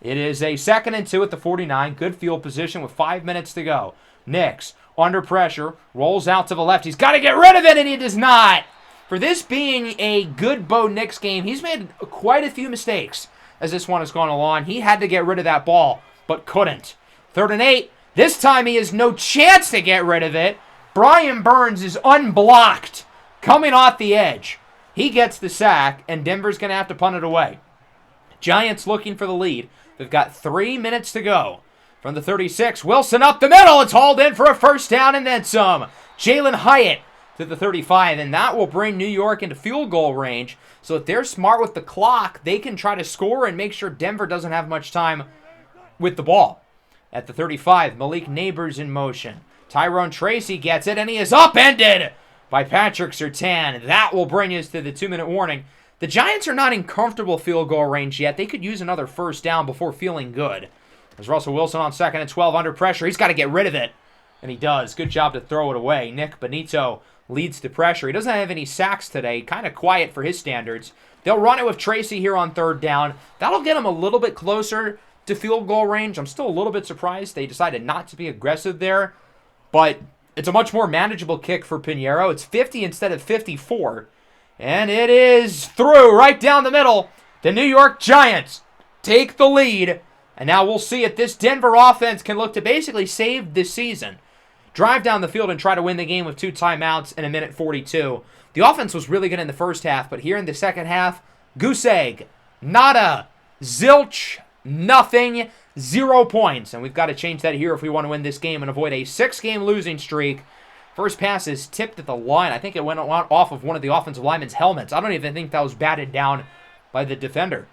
It is a 2nd and 2 at the 49. Good field position with 5 minutes to go. Nix, under pressure, rolls out to the left. He's got to get rid of it, and he does not. For this being a good Bo Nix game, he's made quite a few mistakes as this one has gone along. He had to get rid of that ball, but couldn't. 3rd and 8. This time he has no chance to get rid of it. Brian Burns is unblocked, coming off the edge. He gets the sack, and Denver's going to have to punt it away. Giants looking for the lead. They've got 3 minutes to go. From the 36, Wilson up the middle. It's hauled in for a first down and then some. Jalen Hyatt to the 35, and that will bring New York into field goal range. So if they're smart with the clock, they can try to score and make sure Denver doesn't have much time with the ball. At the 35, Malik Neighbors in motion. Tyrone Tracy gets it, and he is upended by Patrick Surtain. That will bring us to the 2-minute warning. The Giants are not in comfortable field goal range yet. They could use another first down before feeling good. There's Russell Wilson on 2nd and 12 under pressure. He's got to get rid of it, and he does. Good job to throw it away. Nick Benito leads the pressure. He doesn't have any sacks today. Kind of quiet for his standards. They'll run it with Tracy here on 3rd down. That'll get him a little bit closer to field goal range. I'm still a little bit surprised they decided not to be aggressive there. But it's a much more manageable kick for Pinheiro. It's 50 instead of 54. And it is through right down the middle. The New York Giants take the lead. And now we'll see if this Denver offense can look to basically save this season. Drive down the field and try to win the game with 2 timeouts in a minute 42. The offense was really good in the first half, but here in the second half, goose egg, nada, zilch, nothing, 0 points. And we've got to change that here if we want to win this game and avoid a 6-game losing streak. First pass is tipped at the line. I think it went off of one of the offensive linemen's helmets. I don't even think that was batted down by the defender.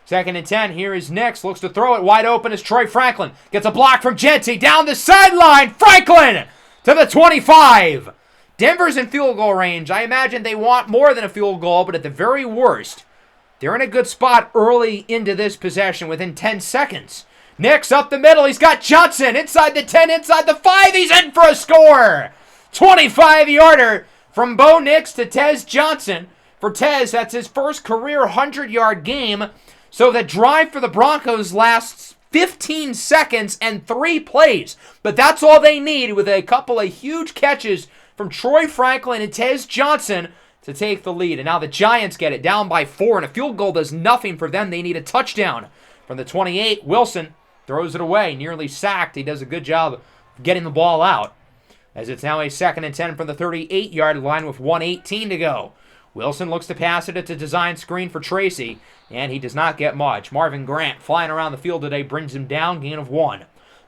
2nd and 10. Here is Nix. Looks to throw it wide open as Troy Franklin gets a block from Genty down the sideline. Franklin to the 25. Denver's in field goal range. I imagine they want more than a field goal, but at the very worst, they're in a good spot early into this possession within 10 seconds. Nix up the middle. He's got Johnson inside the 10, inside the 5. He's in for a score. 25-yarder from Bo Nix to Tez Johnson. For Tez, that's his first career 100-yard game. So the drive for the Broncos lasts 15 seconds and 3 plays. But that's all they need with a couple of huge catches from Troy Franklin and Tez Johnson to take the lead. And now the Giants get it down by 4, and a field goal does nothing for them. They need a touchdown. From the 28, Wilson throws it away, nearly sacked. He does a good job of getting the ball out. As it's now a 2nd and 10 from the 38-yard line with 1:18 to go. Wilson looks to pass it. It's a design screen for Tracy, and he does not get much. Marvin Grant flying around the field today brings him down, gain of 1.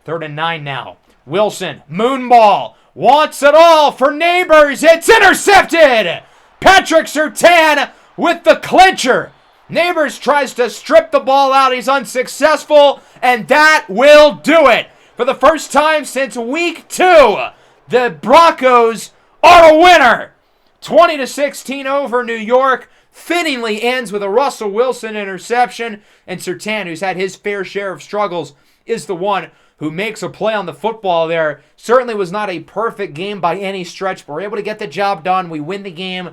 3rd and 9 now. Wilson, moon ball, wants it all for Neighbors. It's intercepted! Patrick Surtain with the clincher. Neighbors tries to strip the ball out. He's unsuccessful, and that will do it. For the first time since week 2, the Broncos are a winner. 20-16 over New York. Fittingly ends with a Russell Wilson interception. And Surtain, who's had his fair share of struggles, is the one who makes a play on the football there. Certainly was not a perfect game by any stretch, but we're able to get the job done. We win the game.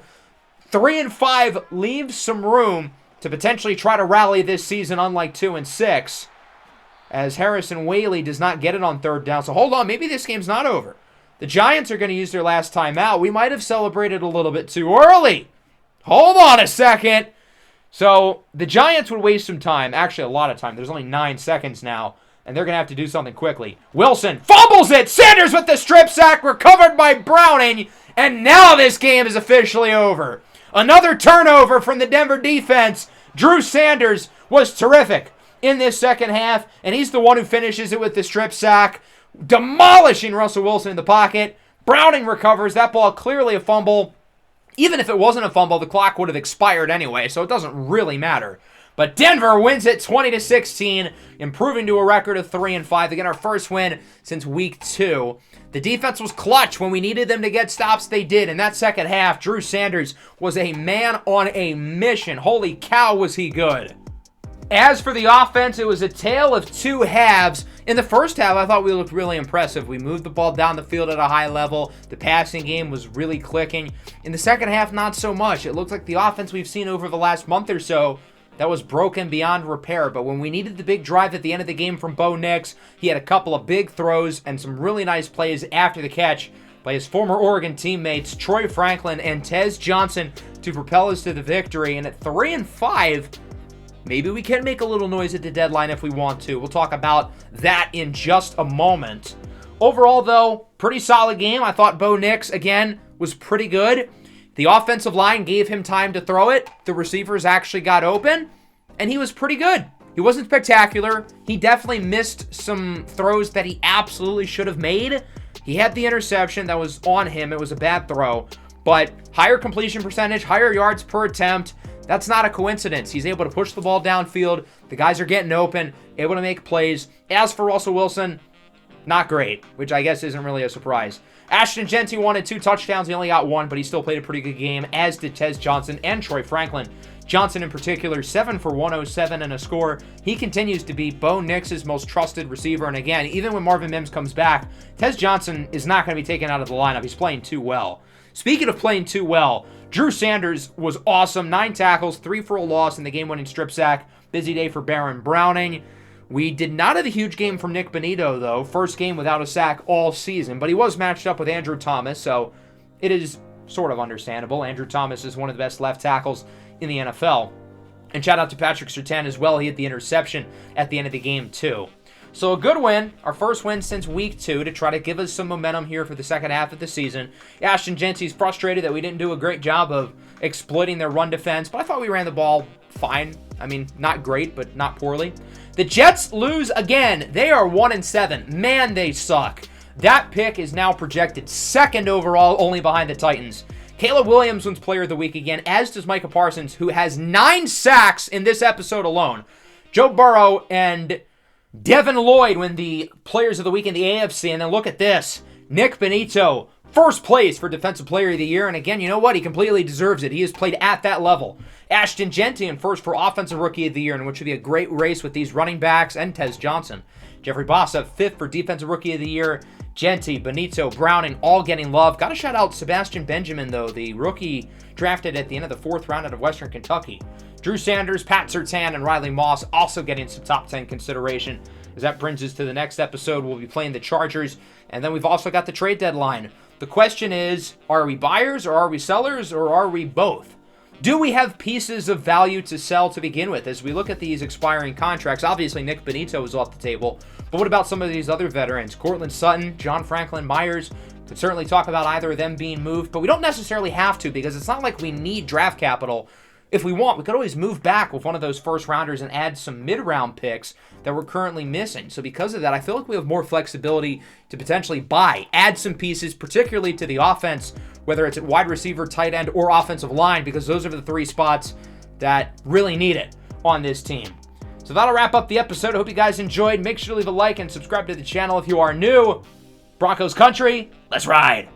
3-5 leaves some room to potentially try to rally this season, unlike 2-6, as Harrison Whaley does not get it on 3rd down. So hold on, maybe this game's not over. The Giants are going to use their last timeout. We might have celebrated a little bit too early. Hold on a second. So the Giants would waste some time, actually a lot of time. There's only 9 seconds now, and they're going to have to do something quickly. Wilson fumbles it. Sanders with the strip sack, recovered by Browning, and now this game is officially over. Another turnover from the Denver defense. Drew Sanders was terrific in this second half, and he's the one who finishes it with the strip sack, demolishing Russell Wilson in the pocket. Browning recovers. That ball clearly a fumble. Even if it wasn't a fumble, the clock would have expired anyway, so it doesn't really matter. But Denver wins it 20-16, improving to a record of 3-5. They get our first win since week 2. The defense was clutch. When we needed them to get stops, they did. In that second half, Drew Sanders was a man on a mission. Holy cow, was he good. As for the offense, it was a tale of 2 halves. In the first half, I thought we looked really impressive. We moved the ball down the field at a high level. The passing game was really clicking. In the second half, not so much. It looked like the offense we've seen over the last month or so that was broken beyond repair. But when we needed the big drive at the end of the game from Bo Nix, he had a couple of big throws and some really nice plays after the catch by his former Oregon teammates Troy Franklin and Tez Johnson to propel us to the victory. And at 3-5, maybe we can make a little noise at the deadline if we want to. We'll talk about that in just a moment. Overall, though, pretty solid game. I thought Bo Nix, again, was pretty good. The offensive line gave him time to throw it. The receivers actually got open, and he was pretty good. He wasn't spectacular. He definitely missed some throws that he absolutely should have made. He had the interception that was on him. It was a bad throw, but higher completion percentage, higher yards per attempt. That's not a coincidence. He's able to push the ball downfield. The guys are getting open, able to make plays. As for Russell Wilson, not great, which I guess isn't really a surprise. Ashton Genty wanted 2 touchdowns. He only got 1, but he still played a pretty good game, as did Tez Johnson and Troy Franklin. Johnson in particular, 7 for 107 and a score. He continues to be Bo Nix's most trusted receiver. And again, even when Marvin Mims comes back, Tez Johnson is not going to be taken out of the lineup. He's playing too well. Speaking of playing too well, Drew Sanders was awesome. 9 tackles, 3 for a loss in the game-winning strip sack. Busy day for Baron Browning. We did not have a huge game from Nick Bonito, though. First game without a sack all season. But he was matched up with Andrew Thomas, so it is sort of understandable. Andrew Thomas is one of the best left tackles in the NFL. And shout out to Patrick Surtain as well. He hit the interception at the end of the game, too. So a good win, our first win since week 2 to try to give us some momentum here for the second half of the season. Ashton Genty's frustrated that we didn't do a great job of exploiting their run defense, but I thought we ran the ball fine. I mean, not great, but not poorly. The Jets lose again. They are 1-7. Man, they suck. That pick is now projected 2nd overall, only behind the Titans. Caleb Williams wins Player of the Week again, as does Micah Parsons, who has 9 sacks in this episode alone. Joe Burrow and Devin Lloyd win the Players of the Week in the AFC. And then look at this. Nick Benito, first place for Defensive Player of the Year. And again, you know what? He completely deserves it. He has played at that level. Ashton Gentry first for Offensive Rookie of the Year, in which would be a great race with these running backs and Tez Johnson. Jeffrey Bossa, 5th for Defensive Rookie of the Year. Gentry, Benito, Browning, all getting love. Got to shout out Sebastian Benjamin, though, the rookie drafted at the end of the 4th round out of Western Kentucky. Drew Sanders, Pat Surtain, and Riley Moss also getting some top 10 consideration. As that brings us to the next episode, we'll be playing the Chargers. And then we've also got the trade deadline. The question is, are we buyers or are we sellers or are we both? Do we have pieces of value to sell to begin with? As we look at these expiring contracts, obviously Nick Benito is off the table. But what about some of these other veterans? Cortland Sutton, John Franklin Myers. Could certainly talk about either of them being moved. But we don't necessarily have to, because it's not like we need draft capital. If we want, we could always move back with one of those first rounders and add some mid-round picks that we're currently missing. So because of that, I feel like we have more flexibility to potentially buy, add some pieces, particularly to the offense, whether it's at wide receiver, tight end, or offensive line, because those are the 3 spots that really need it on this team. So that'll wrap up the episode. I hope you guys enjoyed. Make sure to leave a like and subscribe to the channel if you are new. Broncos country, let's ride.